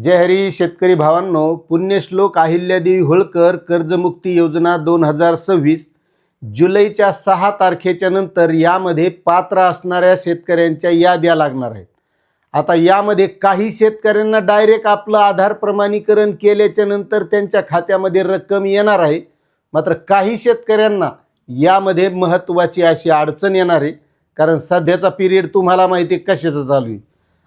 जय हरी शेतकरी भावांनो, पुण्यश्लोक अहिल्यादेवी होळकर कर्जमुक्ती योजना 2026 जुलैच्या 6 तारखेच्या नंतर यामध्ये पात्र असणाऱ्या शेतकऱ्यांच्या याद्या लागणार आहेत। आता यामध्ये काही शेतकऱ्यांना डायरेक्ट आपलं आधार प्रमाणीकरण केल्याच्या नंतर त्यांच्या खात्यामध्ये रक्कम येणार आहे। मात्र काही शेतकऱ्यांना यामध्ये महत्त्वाची अशी अडचण येणार आहे, कारण सध्याचा पिरियड तुम्हाला माहिती आहे कशाचा चालू आहे।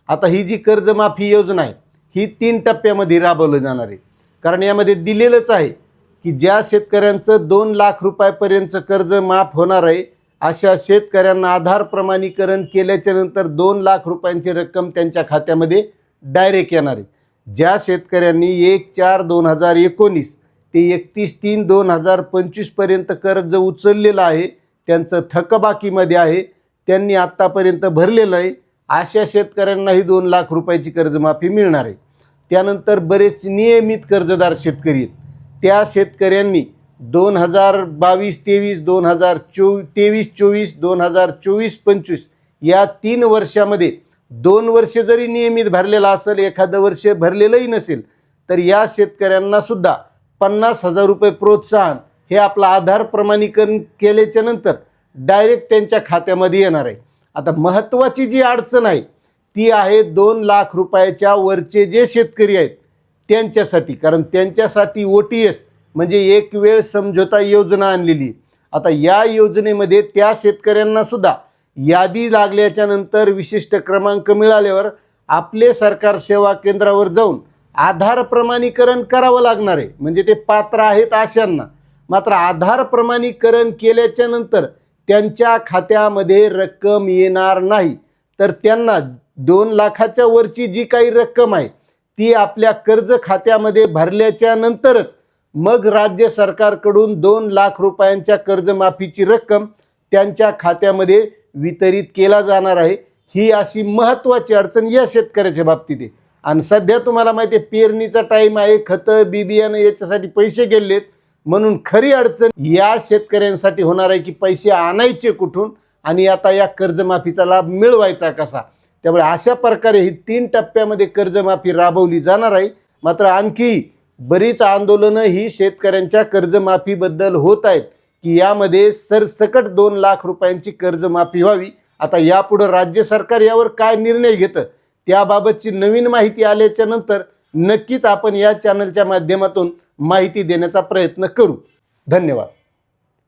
आता ही जी कर्जमाफी योजना आहे ही 3 टप्प्यामध्ये राबवलं जाणार आहे, कारण यामध्ये दिलेलंच आहे की ज्या शेतकऱ्यांचं 2 लाख रुपयापर्यंतचं कर्ज माफ होणार आहे अशा शेतकऱ्यांना आधार प्रमाणीकरण केल्याच्या नंतर 2 लाख रुपयांची रक्कम त्यांच्या खात्यामध्ये डायरेक्ट येणार आहे। ज्या शेतकऱ्यांनी 1/4/2019 ते 31/3/2025 पर्यंत कर्ज उचललेलं आहे, त्यांचं थकबाकीमध्ये आहे, त्यांनी आत्तापर्यंत भरलेलं आहे, अशा शेतकऱ्यांनाही 2 लाख रुपयाची कर्जमाफी मिळणार आहे। त्यानंतर बरेच नियमित कर्जदार शेतकरी आहेत, त्या शेतकऱ्यांनी 2022-23, 2023-24, 2024-25 या 3 वर्षामध्ये 2 वर्ष जरी नियमित भरलेला असेल, एखादं वर्ष भरलेलंही नसेल, तर या शेतकऱ्यांना सुद्धा 50,000 रुपये प्रोत्साहन हे आपलं आधार प्रमाणीकरण केल्याच्या नंतर डायरेक्ट त्यांच्या खात्यामध्ये येणार आहे। आता महत्त्वाची जी अडचण आहे ती आहे 2 लाख रुपयाच्या वरचे जे शेतकरी आहेत त्यांच्यासाठी, कारण त्यांच्यासाठी OTS म्हणजे एक वेळ समझोता योजना आणलेली। आता या योजनेमध्ये त्या शेतकऱ्यांना सुद्धा यादी लागल्याच्या नंतर विशिष्ट क्रमांक मिळाल्यावर आपले सरकार सेवा केंद्रावर जाऊन आधार प्रमाणीकरण करावं लागणार आहे, म्हणजे ते पात्र आहेत अशांना। मात्र आधार प्रमाणीकरण केल्याच्या नंतर त्यांच्या खात्यामध्ये रक्कम येणार नाही, तर त्यांना 2 लाखाच्या वरची जी काही रक्कम आहे ती आपल्या कर्ज खात्यामध्ये भरल्याच्या नंतरच मग राज्य सरकारकडून 2 लाख रुपयांच्या कर्जमाफीची रक्कम त्यांच्या खात्यामध्ये वितरित केला जाणार आहे। ही अशी महत्त्वाची अडचण या शेतकऱ्याच्या बाबतीत आहे। आणि सध्या तुम्हाला माहिती आहे पेरणीचा टाईम आहे, खतं बिबियाणं याच्यासाठी पैसे गेलेत, म्हणून खरी अडचण या शेतकऱ्यांसाठी होणार आहे की पैसे आणायचे कुठून आणि आता या कर्जमाफीचा लाभ मिळवायचा कसा। त्यामुळे अशा प्रकारे ही 3 टप्प्यामध्ये कर्जमाफी राबवली जाणार आहे। मात्र आणखी बरीच आंदोलनं ही शेतकऱ्यांच्या कर्जमाफीबद्दल होत आहेत की यामध्ये सरसकट 2 लाख रुपयांची कर्जमाफी व्हावी। आता यापुढे राज्य सरकार यावर काय निर्णय घेतं त्याबाबतची नवीन माहिती आल्याच्या नंतर नक्कीच आपण या चॅनलच्या माध्यमातून माहिती देण्याचा प्रयत्न करू। धन्यवाद।